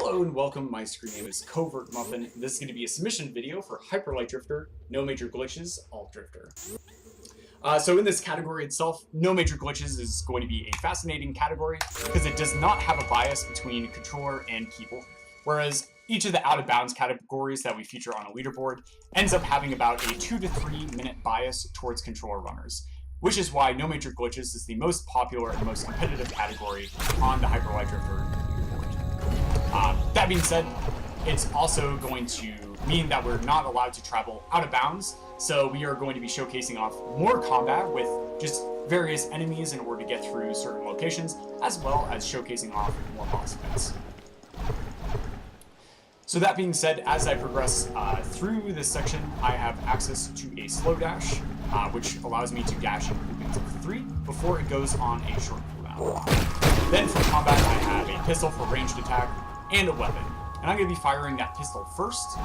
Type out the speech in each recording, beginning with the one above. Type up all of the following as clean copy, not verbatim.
Hello and welcome, my screen name is Covert Muffin, and this is going to be a submission video for Hyperlight Drifter, No Major Glitches, Alt Drifter. So in this category itself, No Major Glitches is going to be a fascinating category because it does not have a bias between controller and keyboard, whereas each of the out-of-bounds categories that we feature on a leaderboard ends up having about a 2 to 3 minute bias towards controller runners, which is why No Major Glitches is the most popular and most competitive category on the Hyperlight Drifter leaderboard. That being said, it's also going to mean that we're not allowed to travel out of bounds, so we are going to be showcasing off more combat with just various enemies in order to get through certain locations, as well as showcasing off more boss events. So that being said, as I progress through this section, I have access to a slow dash, which allows me to dash in groupings of 3 before it goes on a short cooldown. Then for combat, I have a pistol for ranged attack and a weapon. And I'm going to be firing that pistol first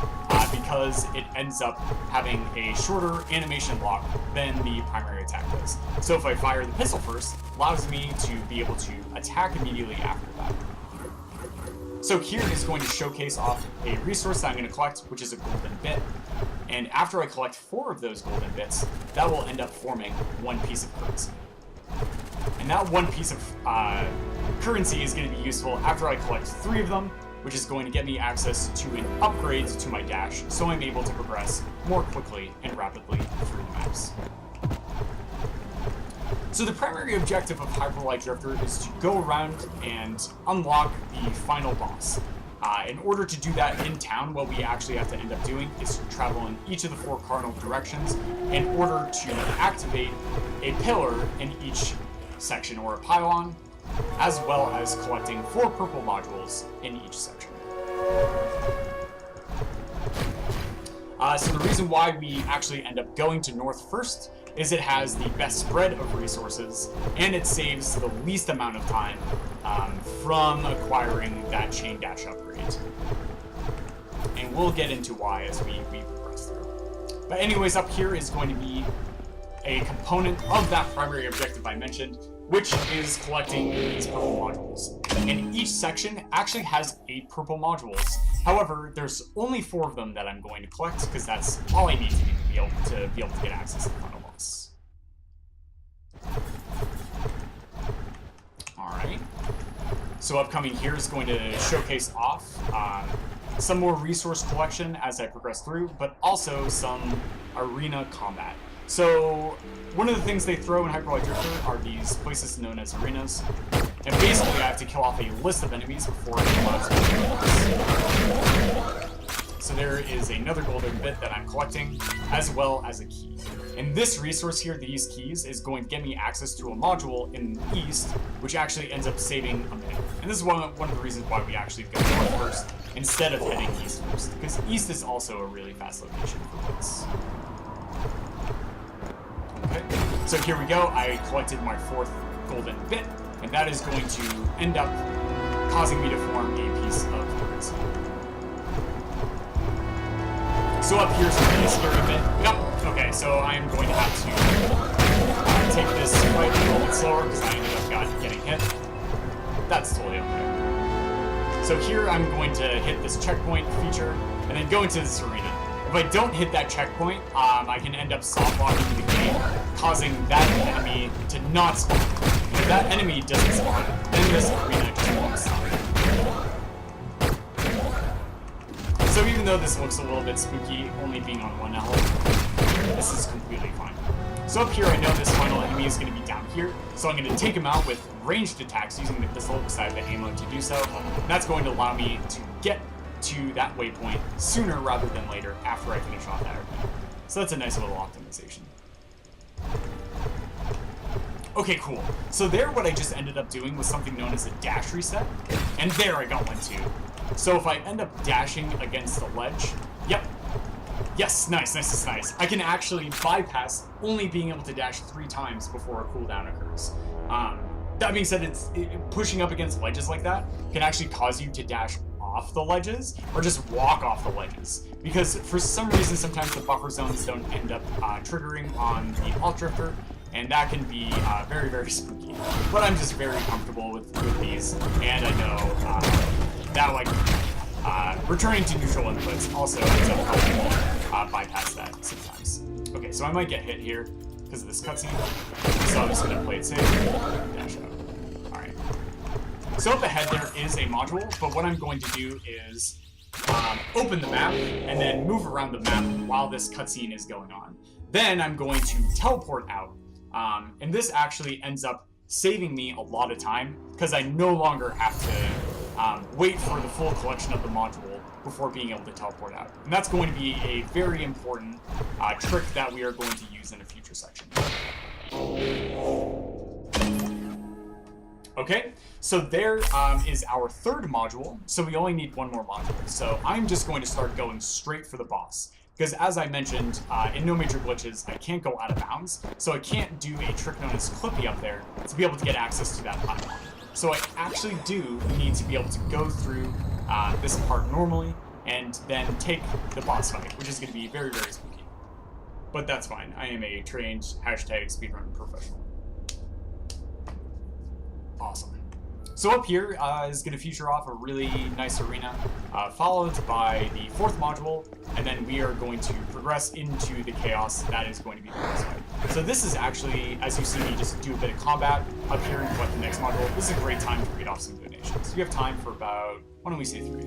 because it ends up having a shorter animation lock than the primary attack does. So if I fire the pistol first, it allows me to be able to attack immediately after that. So here is going to showcase off a resource that I'm going to collect, which is a golden bit. And after I collect 4 of those golden bits, that will end up forming 1 piece of currency. And that 1 piece of currency is going to be useful after I collect 3 of them, which is going to get me access to an upgrade to my dash, so I'm able to progress more quickly and rapidly through the maps. So the primary objective of Hyperlight Drifter is to go around and unlock the final boss. In order to do that in town, what we actually have to end up doing is to travel in each of the 4 cardinal directions in order to activate a pillar in each section, or a pylon, as well as collecting 4 purple modules in each section. So the reason why we actually end up going to north first is it has the best spread of resources, and it saves the least amount of time from acquiring that chain dash upgrade. And we'll get into why as we progress through. But anyways, up here is going to be a component of that primary objective I mentioned, which is collecting these purple modules. And each section actually has 8 purple modules. However, there's only 4 of them that I'm going to collect, because that's all I need to be able to get access to the final boss. Alright. So upcoming here is going to showcase off some more resource collection as I progress through, but also some arena combat. So one of the things they throw in Hyperlight Drifter are these places known as arenas, and basically I have to kill off a list of enemies before it allows me to do. So there is another golden bit that I'm collecting, as well as a key. And this resource here, these keys, is going to get me access to a module in the east, which actually ends up saving a minute. And this is one of the reasons why we actually go north first, instead of heading east first, because east is also a really fast location for this. Okay, so here we go. I collected my 4th golden bit, and that is going to end up causing me to form a piece of currency. So up here's the scary bit. Yep. Okay, so I am going to have to take this fight a little bit slower because I ended up getting hit. That's totally okay. So here I'm going to hit this checkpoint feature and then go into this arena. If I don't hit that checkpoint, I can end up soft locking the game, causing that enemy to not spawn. If that enemy doesn't spawn, then this arena just won't stop. So even though this looks a little bit spooky, only being on 1 health, this is completely fine. So up here, I know this final enemy is going to be down here, so I'm going to take him out with ranged attacks using the pistol because I have the ammo to do so. And that's going to allow me to get to that waypoint sooner rather than later after I finish off that arena. So that's a nice little optimization. Okay, cool. So there, what I just ended up doing was something known as a dash reset, and there I got one too. So if I end up dashing against the ledge, yep. Yes, nice. I can actually bypass only being able to dash 3 times before a cooldown occurs. That being said, pushing up against ledges like that can actually cause you to dash off the ledges or just walk off the ledges, because for some reason sometimes the buffer zones don't end up triggering on the Alt Drifter, and that can be very, very spooky. But I'm just very comfortable with these, and I know now I can returning to neutral inputs also ends up helping bypass that sometimes. Okay, so I might get hit here because of this cutscene, so I'm just going to play it safe, dash out. Alright. So up ahead there is a module, but what I'm going to do is open the map and then move around the map while this cutscene is going on. Then I'm going to teleport out, and this actually ends up saving me a lot of time because I no longer have to wait for the full collection of the module before being able to teleport out. And that's going to be a very important trick that we are going to use in a future section. Okay, so there is our third module, so we only need one more module. So I'm just going to start going straight for the boss. Because as I mentioned, in No Major Glitches, I can't go out of bounds, so I can't do a trick known as Clippy up there to be able to get access to that pylon. So I actually do need to be able to go through this part normally, and then take the boss fight, which is going to be very, very spooky. But that's fine. I am a trained #speedrun professional. Awesome. So up here is going to feature off a really nice arena, followed by the fourth module, and then we are going to progress into the chaos that is going to be the boss fight. So this is actually, as you see me just do a bit of combat up here and collect the next module, this is a great time to read off some donations. You have time for about, why don't we say 3?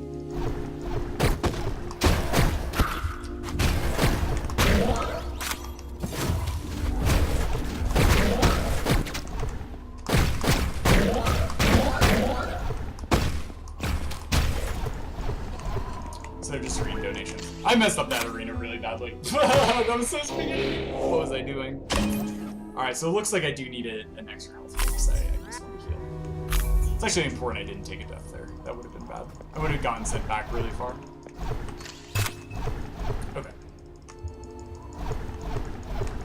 So just reading donations. I messed up that arena really badly. That was so spaghetti. What was I doing? Alright, so it looks like I do need an extra health because I just want to heal. It's actually important I didn't take a death there. That would have been bad. I would have gotten sent back really far. Okay.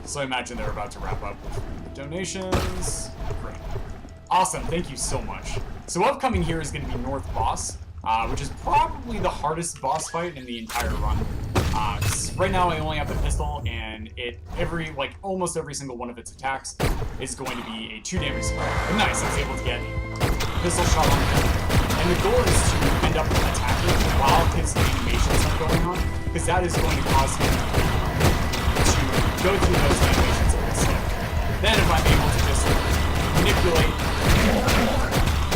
So I imagine they're about to wrap up with donations. Great. Awesome, thank you so much. So upcoming here is going to be North Boss. Which is probably the hardest boss fight in the entire run. Right now I only have the pistol, and almost every single one of its attacks is going to be a 2 damage spread. But nice, I was able to get a pistol shot on him. And the goal is to end up attacking while his animations are going on, because that is going to cause him to go through those animations a bit slow. Then if I'm able to just manipulate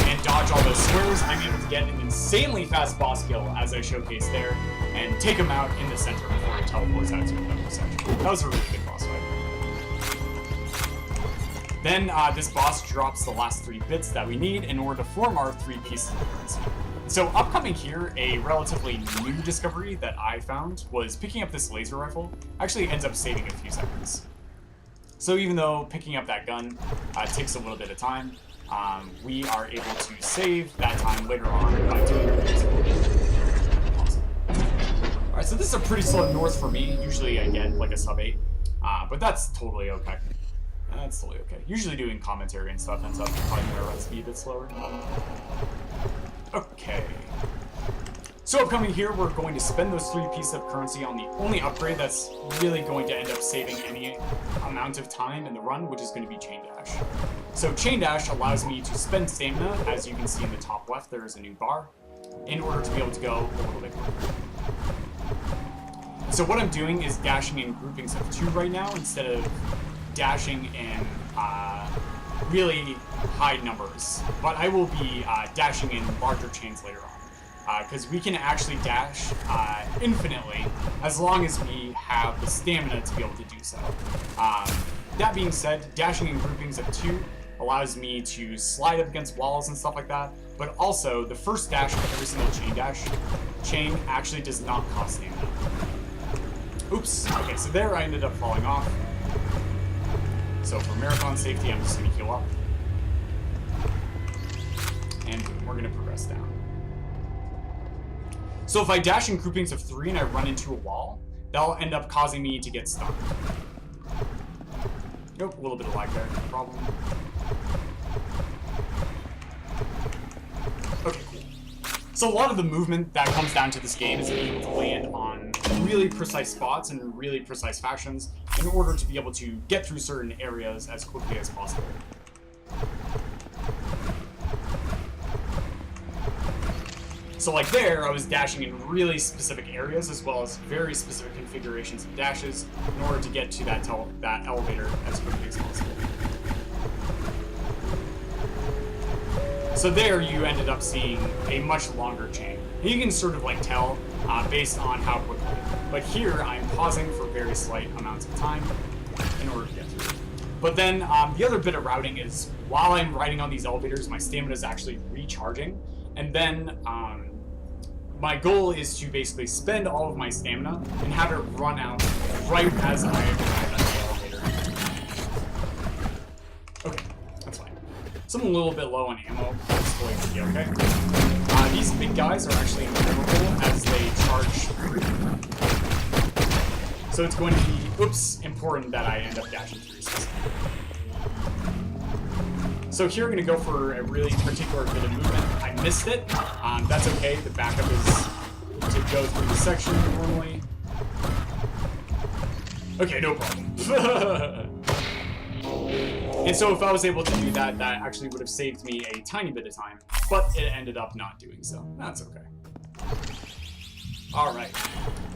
and dodge all those squares, I'm able to get an insanely fast boss kill, as I showcased there, and take him out in the center before he teleports out to another section. That was a really good boss fight. Then this boss drops the last 3 bits that we need in order to form our 3 pieces of currency. So upcoming here, a relatively new discovery that I found was picking up this laser rifle. Actually ends up saving a few seconds. So even though picking up that gun takes a little bit of time, we are able to save that time later on by doing it. Awesome. Alright, so this is a pretty slow north for me. Usually I get like a sub 8, but that's totally okay. That's totally okay. Usually doing commentary and stuff ends up causing my run speed a bit slower. Okay. So upcoming here, we're going to spend those 3 pieces of currency on the only upgrade that's really going to end up saving any amount of time in the run, which is going to be Chain Dash. So Chain Dash allows me to spend stamina, as you can see in the top left, there is a new bar, in order to be able to go a little bit quicker. So what I'm doing is dashing in groupings of 2 right now, instead of dashing in really high numbers. But I will be dashing in larger chains later on. Because we can actually dash infinitely as long as we have the stamina to be able to do so. That being said, dashing in groupings of 2 allows me to slide up against walls and stuff like that, but also the first dash of every single chain actually does not cost stamina. Oops, okay, so there I ended up falling off. So for marathon safety, I'm just going to heal up. And we're going to progress down. So if I dash in groupings of 3 and I run into a wall, that'll end up causing me to get stuck. Nope, a little bit of lag there, no problem. Okay, cool. So a lot of the movement that comes down to this game is being able to land on really precise spots and really precise fashions in order to be able to get through certain areas as quickly as possible. So like there, I was dashing in really specific areas as well as very specific configurations of dashes in order to get to that elevator as quickly as possible. So there you ended up seeing a much longer chain. You can sort of like tell based on how quickly. But here I'm pausing for very slight amounts of time in order to get through. But then the other bit of routing is while I'm riding on these elevators, my stamina is actually recharging. And then my goal is to basically spend all of my stamina and have it run out right as I arrive at the elevator. Okay, that's fine. So I'm a little bit low on ammo. That's going to be okay. These big guys are actually invulnerable as they charge through. So it's going to be, important that I end up dashing through. So here I'm going to go for a really particular bit of movement. I missed it. That's okay. The backup is to go through the section normally. Okay, no problem. And so if I was able to do that, that actually would have saved me a tiny bit of time, but it ended up not doing so. That's okay. Alright.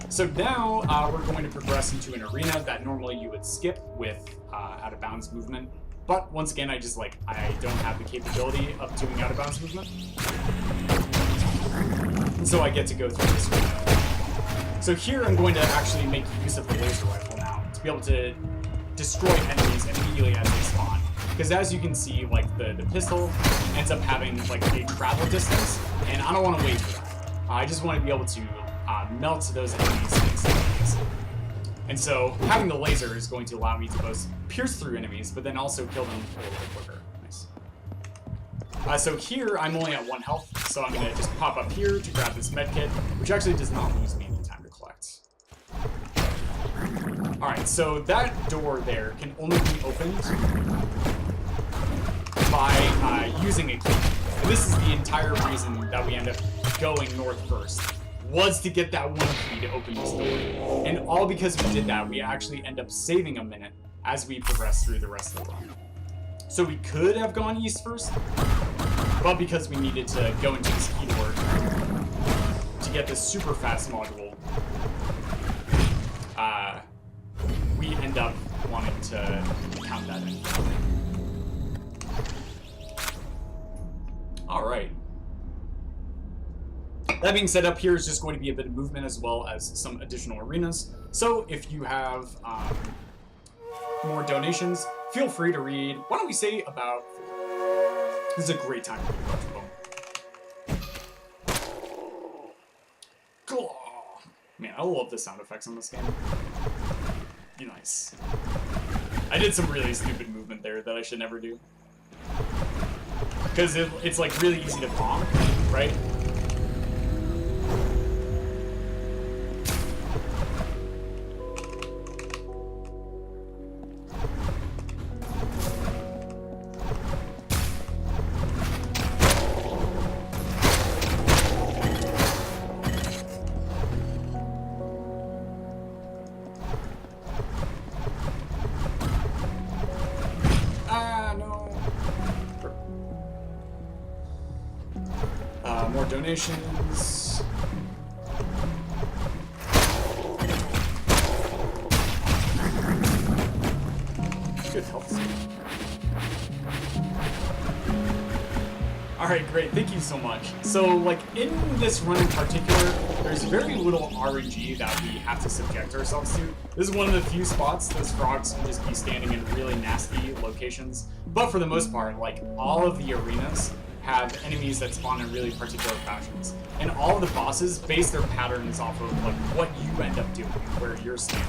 So now we're going to progress into an arena that normally you would skip with out of bounds movement. But once again, I don't have the capability of doing out of bounds movement. And so I get to go through this arena. So here I'm going to actually make use of the laser rifle now to be able to destroy enemies immediately as they spawn. Because as you can see, like the pistol ends up having like a travel distance, and I don't want to wait for that. I just want to be able to melt those enemies instantly. And so having the laser is going to allow me to both pierce through enemies, but then also kill them a little bit quicker. Nice. So here I'm only at 1 health, so I'm going to just pop up here to grab this medkit, which actually does not lose me any time to collect. Alright, so that door there can only be opened by using a key. And this is the entire reason that we end up going north first, was to get that one key to open this door. And all because we did that, we actually end up saving a minute as we progress through the rest of the run. So we could have gone east first, but because we needed to go into this key door to get this super fast module, we end up wanting to count that in. Alright. That being said, up here is just going to be a bit of movement as well as some additional arenas. So if you have more donations, feel free to read. Why don't we say about... This is a great time to watch a bone. Cool. Man, I love the sound effects on this game. Be nice. I did some really stupid movement there that I should never do. Because it's like really easy to bomb, right? More donations. Good health. Alright, great. Thank you so much. So, like, in this run in particular, there's very little RNG that we have to subject ourselves to. This is one of the few spots those frogs can just be standing in really nasty locations. But for the most part, like, all of the arenas have enemies that spawn in really particular fashions. And all of the bosses base their patterns off of like what you end up doing, where you're standing.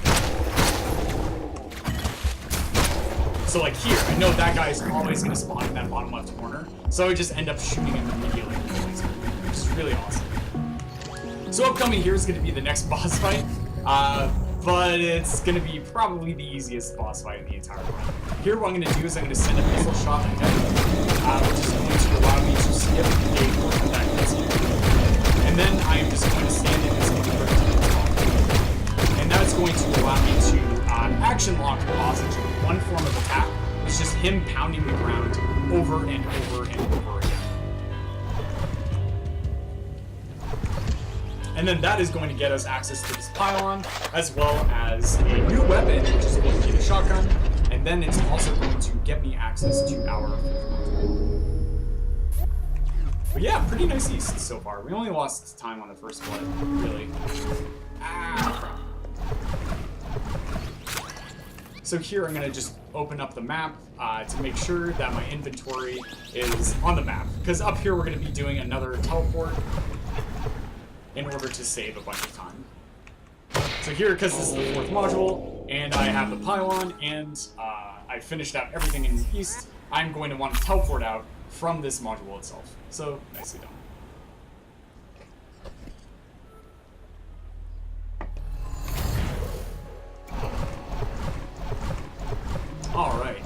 So like here, I know that guy is always going to spawn in that bottom left corner, so I just end up shooting him immediately, which is really awesome. So upcoming here is going to be the next boss fight, but it's going to be probably the easiest boss fight in the entire run. Here what I'm going to do is I'm going to send a missile shot ahead, which is going to allow me to skip a portion of that cutscene. And then I am just going to stand in this spot. And that's going to allow me to action lock the boss into one form of attack. It's just him pounding the ground over and over and over again. And then that is going to get us access to this pylon, as well as a new weapon, which is going to be the shotgun. And then it's also going to get me access to our fifth module. But yeah, pretty nice east so far. We only lost time on the first one, really. Ah, crap. So here I'm going to just open up the map to make sure that my inventory is on the map. Because up here we're going to be doing another teleport in order to save a bunch of time. So here, because this is the fourth module, and I have the pylon, and I finished out everything in the east, I'm going to want to teleport out from this module itself. So, nicely done. Alright.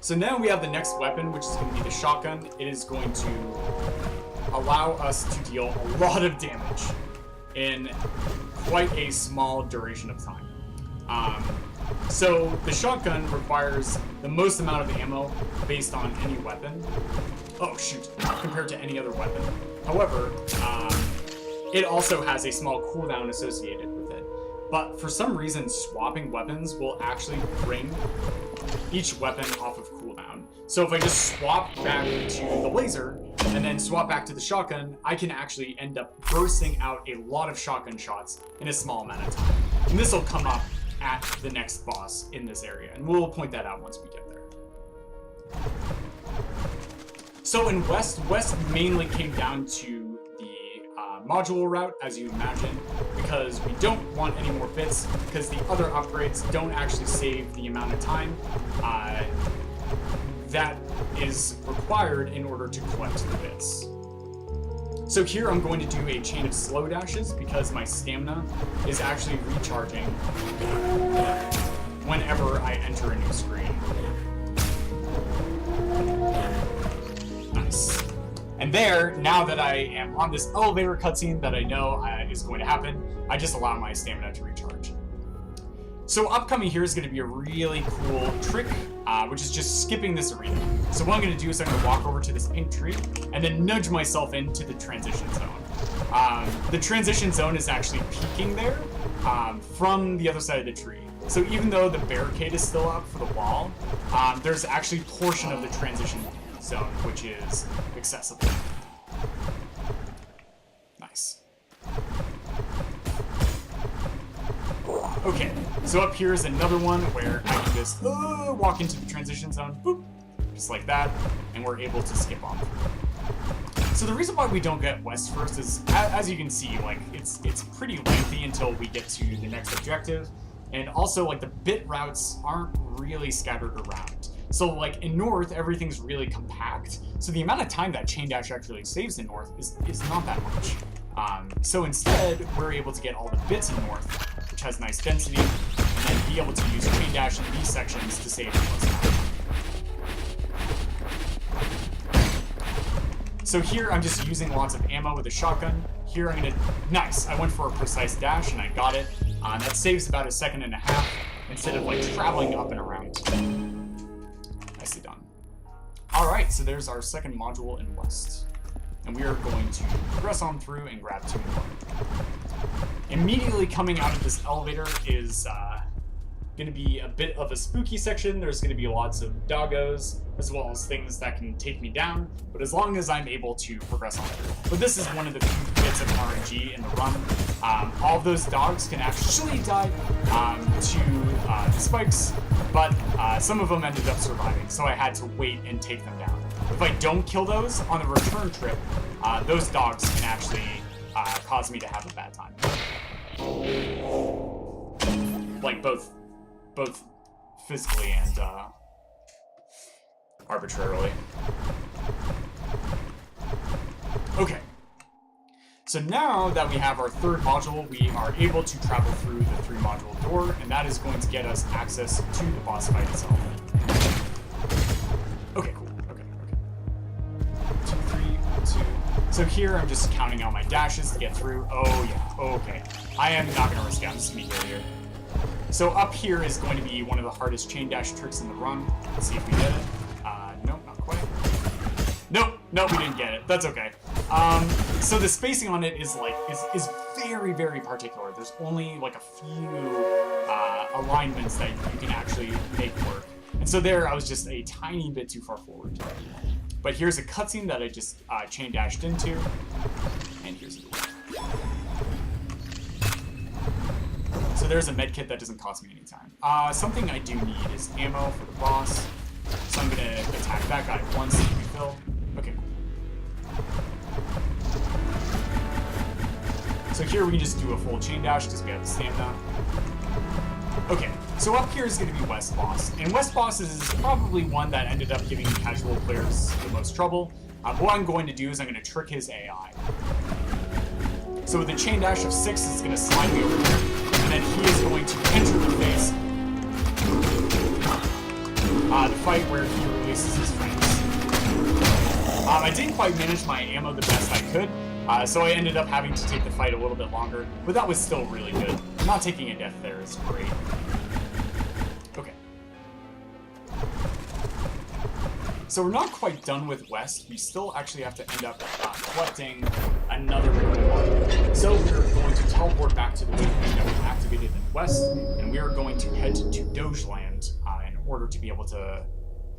So now we have the next weapon, which is going to be the shotgun. It is going to allow us to deal a lot of damage in quite a small duration of time. So the shotgun requires the most amount of ammo based on any weapon. Oh shoot, compared to any other weapon. However, it also has a small cooldown associated with it. But for some reason, swapping weapons will actually bring each weapon off of cooldown. So if I just swap back to the laser and then swap back to the shotgun, I can actually end up bursting out a lot of shotgun shots in a small amount of time. And this will come up at the next boss in this area, and we'll point that out once we get there. So in West mainly came down to the module route, as you imagine, because we don't want any more bits, because the other upgrades don't actually save the amount of time that is required in order to collect the bits. So here I'm going to do a chain of slow dashes because my stamina is actually recharging whenever I enter a new screen. Nice. And there, now that I am on this elevator cutscene that I know is going to happen, I just allow my stamina to recharge. So upcoming here is going to be a really cool trick, which is just skipping this arena. So what I'm going to do is I'm going to walk over to this pink tree and then nudge myself into the transition zone. The transition zone is actually peeking there from the other side of the tree. So even though the barricade is still up for the wall, there's actually a portion of the transition zone which is accessible. Nice. Okay, so up here is another one where I can just walk into the transition zone, boop, just like that, and we're able to skip on. So the reason why we don't get west first is, as you can see, like it's pretty lengthy until we get to the next objective, and also like the bit routes aren't really scattered around. So like in north, everything's really compact, so the amount of time that chain dash actually saves in north is not that much. So instead, we're able to get all the bits in north, which has nice density, and then be able to use chain dash in these sections to save the most time. So here I'm just using lots of ammo with a shotgun. Here I'm gonna, nice, I went for a precise dash and I got it. That saves about 1.5 seconds instead of like traveling up and around. Nicely done. All right, so there's our second module in west. And we are going to progress on through and grab 2 more. Immediately coming out of this elevator is going to be a bit of a spooky section. There's going to be lots of doggos, as well as things that can take me down, but as long as I'm able to progress on through. But this is one of the few bits of RNG in the run. All of those dogs can actually die to the spikes, but some of them ended up surviving, so I had to wait and take them down. If I don't kill those on the return trip, those dogs can actually cause me to have a bad time. Like both physically and arbitrarily. Okay. So now that we have our third module, we are able to travel through the 3-module door, and that is going to get us access to the boss fight itself. Okay, cool. Okay. 2, 3, 2. So here I'm just counting out my dashes to get through. Oh yeah, okay. I am not gonna risk it, I'm just gonna be here. So up here is going to be one of the hardest chain dash tricks in the run. Let's see if we get it. Nope, not quite. Nope, we didn't get it. That's okay. So the spacing on it is like is very, very particular. There's only like a few alignments that you can actually make work. And so there I was just a tiny bit too far forward. But here's a cutscene that I just chain dashed into. And here's a door. So there's a med kit that doesn't cost me any time. Something I do need is ammo for the boss. So I'm gonna attack that guy once to refill. Okay, cool. So here we can just do a full chain dash because we have the stamina. Okay, so up here is going to be West Boss. And West Boss is probably one that ended up giving casual players the most trouble. What I'm going to do is I'm going to trick his AI. So with a chain dash of 6, it's going to slide me over there. And then he is going to enter the phase. The fight where he releases his friends. I didn't quite manage my ammo the best I could. So I ended up having to take the fight a little bit longer, but that was still really good. Not taking a death there is great. Okay. So we're not quite done with West. We still actually have to end up collecting another reward. So we're going to teleport back to the waypoint that we activated in West, and we are going to head to Dogeland in order to be able to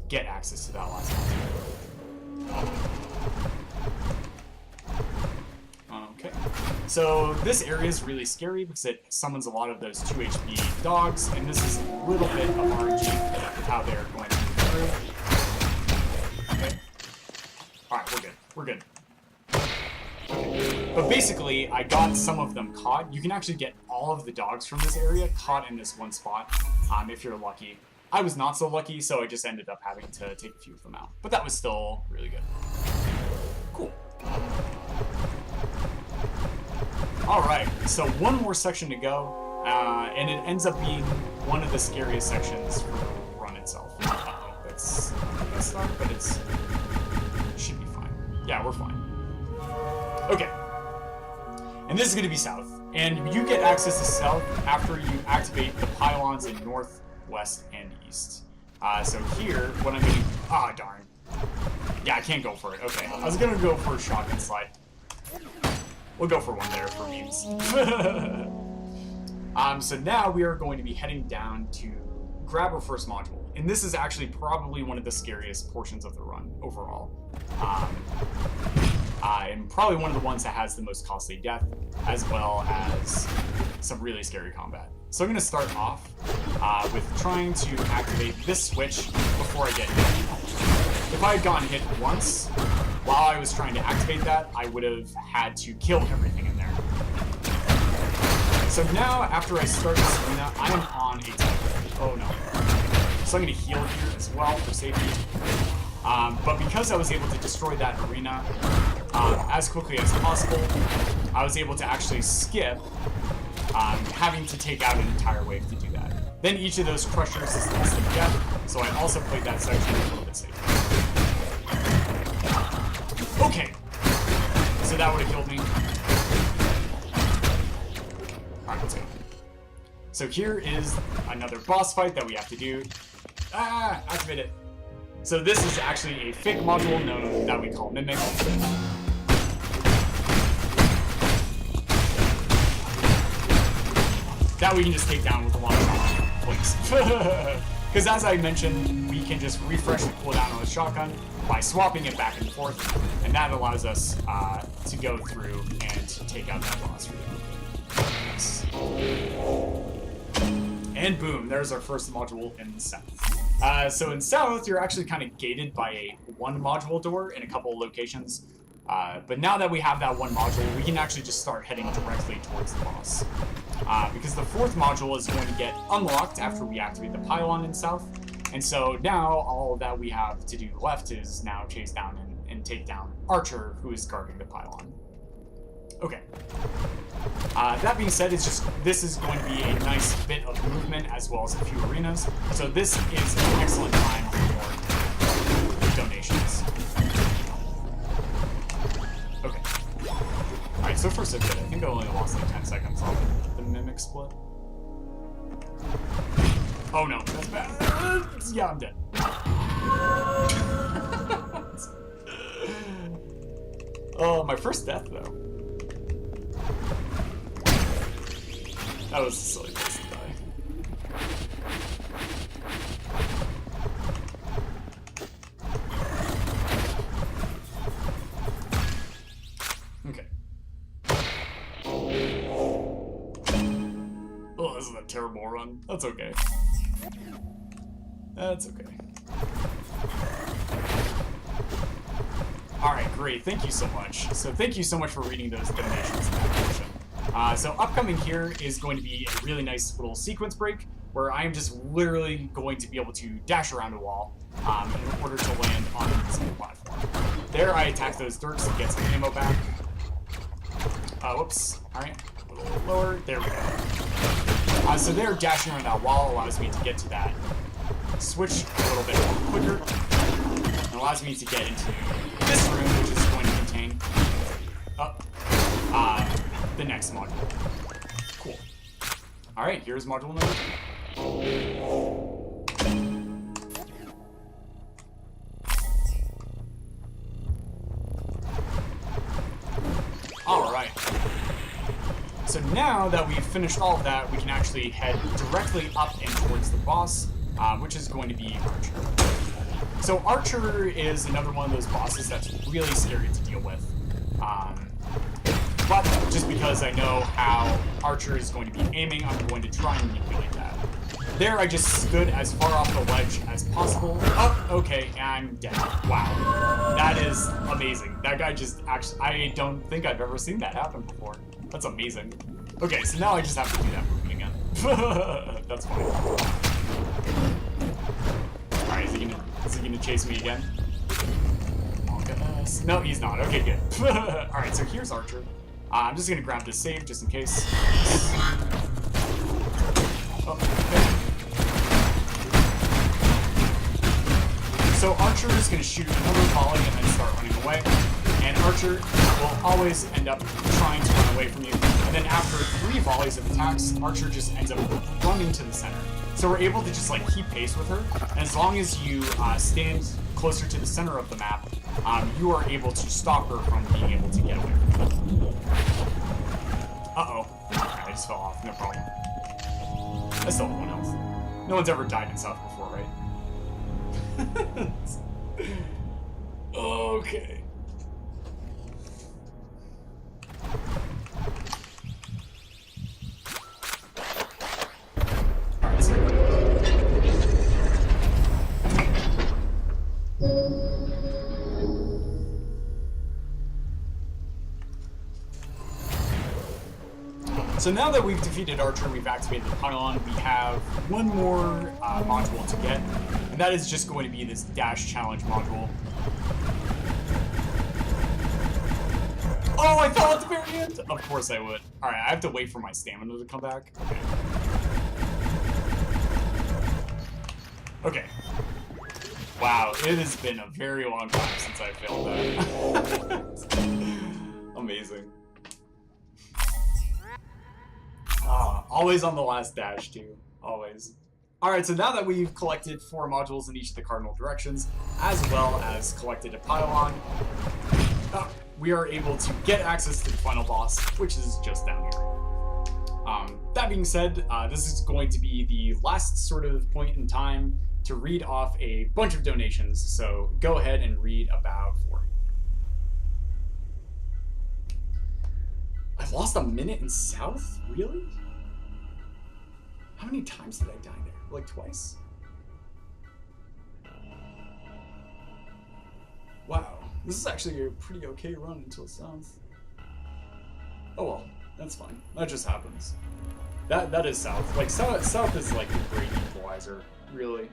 get access to that last one. Okay, so this area is really scary because it summons a lot of those 2 HP dogs, and this is a little bit of RNG with how they're going to move through. Okay. Alright, we're good. Okay. But basically, I got some of them caught. You can actually get all of the dogs from this area caught in this one spot, if you're lucky. I was not so lucky, so I just ended up having to take a few of them out. But that was still really good. Cool. Alright, so one more section to go, and it ends up being one of the scariest sections for the run itself. Uh-oh, that's a start, but it should be fine. Yeah, we're fine. Okay. And this is going to be south, and you get access to south after you activate the pylons in north, west, and east. So here, what I'm going to... Ah, darn. Yeah, I can't go for it. Okay, I was going to go for a shotgun slide. We'll go for one there for memes. So now we are going to be heading down to grab our first module. And this is actually probably one of the scariest portions of the run overall. And probably one of the ones that has the most costly death, as well as some really scary combat. So I'm going to start off with trying to activate this switch before I get hit. If I had gotten hit once, while I was trying to activate that, I would have had to kill everything in there. So now, after I start this arena, I am on a teleport. Oh no. So I'm going to heal here as well for safety. But because I was able to destroy that arena as quickly as possible, I was able to actually skip having to take out an entire wave to do that. Then each of those crushers is less than death, so I also played that section a little bit safer. Okay, so that would have killed me. Alright, let's go. So here is another boss fight that we have to do. Activate it. So this is actually a fake module known that we call Mimic. That we can just take down with a lot of points. Because as I mentioned, we can just refresh the cooldown on the shotgun by swapping it back and forth, and that allows us to go through and take out that boss really quickly. And boom, there's our first module in the south. So in south, you're actually kind of gated by a 1 module door in a couple of locations. But now that we have that 1 module, we can actually just start heading directly towards the boss. Because the 4th module is going to get unlocked after we activate the pylon in south. And so now all that we have to do left is now chase down and take down Archer, who is guarding the pylon. Okay. That being said, this is going to be a nice bit of movement as well as a few arenas. So this is an excellent time for donations. Okay. Alright, so far so good. I think I only lost like 10 seconds on the Mimic split. Oh no, that's bad. Yeah, I'm dead. Oh, my first death, though. That was a silly place to die. Okay. Oh, this is a terrible run. That's okay. That's okay. Alright, great. Thank you so much. So thank you so much for reading those donations in that portion. So upcoming here is going to be a really nice little sequence break where I am just literally going to be able to dash around a wall in order to land on the single platform. There I attack those Dirks and get some ammo back. Whoops. Alright, a little lower. There we go. So there, dashing around that wall allows me to get to that switch a little bit quicker. It allows me to get into this room, which is going to contain the next module. Cool. Alright, here's module number 2. Alright. So now that we've finished all of that, we can actually head directly up and towards the boss, which is going to be Archer. So Archer is another one of those bosses that's really scary to deal with. But just because I know how Archer is going to be aiming, I'm going to try and manipulate that. There I just stood as far off the ledge as possible. Oh, okay, and I'm dead. Wow. That is amazing. That guy just actually, I don't think I've ever seen that happen before. That's amazing. Okay, so now I just have to do that movement again. That's funny. Alright, is he gonna chase me again? Oh goodness. No, he's not. Okay, good. Alright, so here's Archer. I'm just gonna grab this save just in case. Oh, okay. So Archer is gonna shoot another volley and then start running away. And Archer will always end up trying to run away from you. And then after 3 volleys of attacks, Archer just ends up running to the center. So we're able to just like keep pace with her. And as long as you stand closer to the center of the map, you are able to stop her from being able to get away from you. Uh-oh. Okay, I just fell off. No problem. I still have 1 health. No one's ever died in South before, right? Okay. So now that we've defeated Archer, we've activated the pylon, we have one more module to get, and that is just going to be this dash challenge module. Oh, I fell at the very end! Of course I would. Alright, I have to wait for my stamina to come back. Okay. Wow, it has been a very long time since I failed that. Amazing. Always on the last dash, too. Always. Alright, so now that we've collected 4 modules in each of the cardinal directions, as well as collected a pylon, we are able to get access to the final boss, which is just down here. That being said, this is going to be the last sort of point in time to read off a bunch of donations, so go ahead and read about 4. I've lost a minute in South? Really? How many times did I die there? Like twice? Wow, this is actually a pretty okay run until South. Oh well, that's fine. That just happens. That is South. Like South is like the great equalizer, really.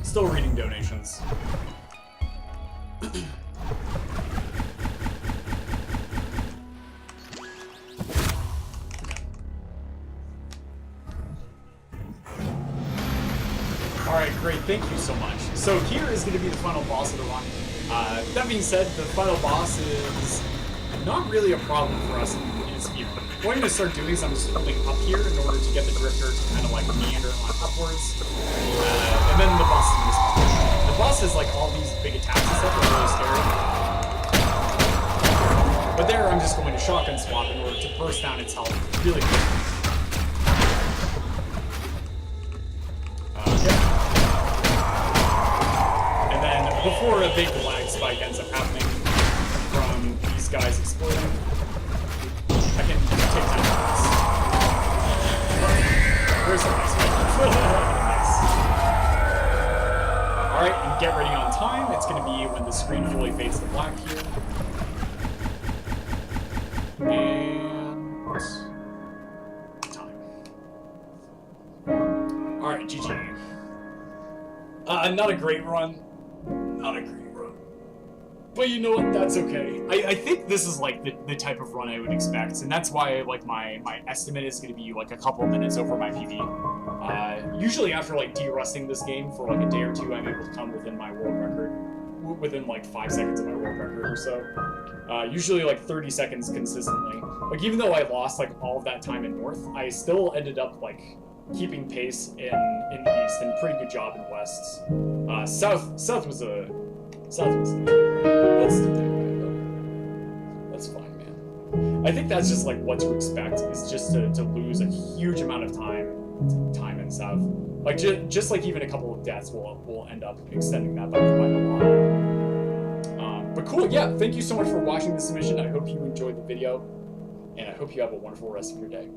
Still reading donations. Alright, great, thank you so much. So here is going to be the final boss of the run. That being said, the final boss is not really a problem for us anymore. what I'm going to start doing is I'm just holding up here in order to get the drifter to kind of like meander and line upwards. And then the boss is going to spawn. The boss has like all these big attacks and stuff that are really scary. But there I'm just going to shotgun swap in order to burst down its health really quick. Okay. And then before a big lag spike ends up happening from these guys exploding, I can take time for this. There's a nice one. Nice. Alright, and get ready on time. It's going to be when the screen fully fades to black here. And time. Alright, GG. Not a great run. Not a great run. But you know what? That's okay. I think this is like the type of run I would expect, and that's why like my estimate is going to be like a couple minutes over my PB. Usually after like de-rusting this game for like a day or two, I'm able to come within my world record, within like 5 seconds of my world record or so. Usually like 30 seconds consistently. Like even though I lost like all of that time in North, I still ended up like keeping pace in the East and pretty good job in West. South was that's fine, man. I think that's just like what to expect, is just to lose a huge amount of time in South. Like just like even a couple of deaths will end up extending that by quite a lot. But cool, yeah, thank you so much for watching this submission. I hope you enjoyed the video, and I hope you have a wonderful rest of your day.